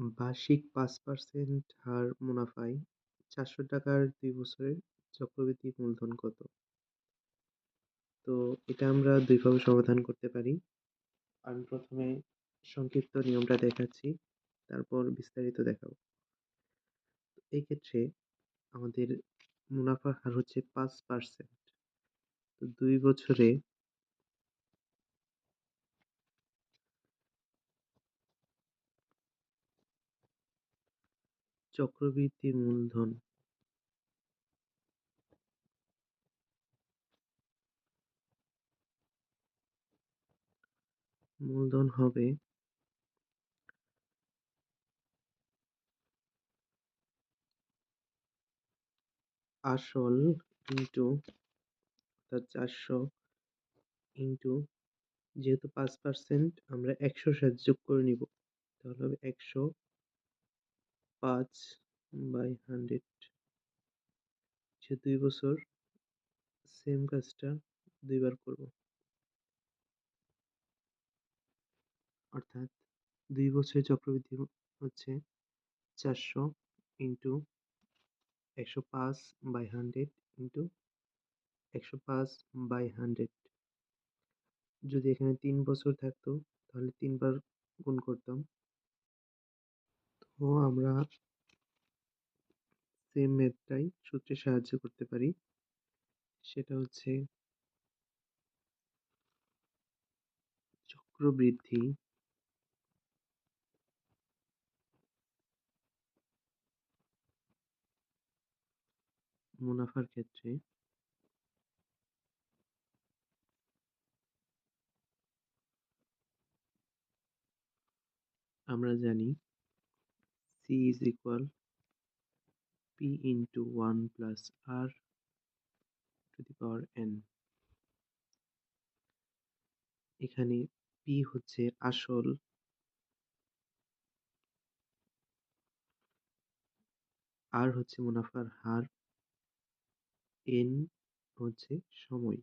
বার্ষিক ৫% হার মুনাফায় ৳৪০০ র ২ বছরের চক্রবৃদ্ধি মূলধন কত? তো এটা আমরা ২ ভাবে সমাধান করতে পারি। আমি ১ম এ সংক্ষিপ্ত নিয়মটা দেখাচ্ছি, তারপর বিস্তারিত দেখাবো। এই ক্ষেত্রে আমাদের মুনাফার হার হচ্ছে ৫%। তো ২ বছরে চক্রবৃদ্ধি মূলধন হবে আসল ইনটু অর্থাৎ ৪০০ ইনটু যেহেতু ৫% আমরা ১০০ এর সাথে যোগ করে নিব। তাহলে হবে ১০৫/100 সে ২ বছর সেম কাজটা ২ বার করব। অর্থাৎ ২ বছরের চক্রবৃদ্ধি হচ্ছে ৪০০ ইনটু ১০৫/100 ইনটু ১০৫/100। যদি এখানে ৩ বছর থাকতো তাহলে ৩ বার গুণ করতাম। তো আমরা সেম মেথডটাই সূত্রের সাহায্যে করতে পারি। সেটা হচ্ছে চক্রবৃদ্ধি মুনাফার ক্ষেত্রে আমরা জানি C is equal P into 1 plus R to the power n। এখানে P হচ্ছে আসল, R হচ্ছে মুনাফার হার, n হচ্ছে সময়।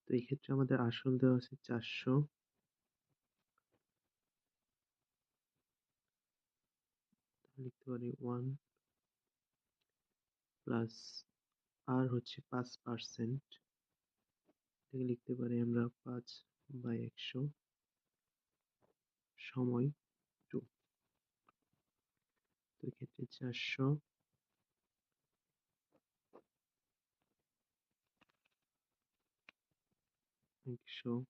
তো এই ক্ষেত্রে আমাদের আসল দেওয়া আছে ৪০০, লিখতে পারি 1 প্লাস R হচ্ছে ৫%, এটাকে লিখতে পারি আমরা ৫/১০০ সময় 2। তো এক্ষেত্রে ৪০০, ১০০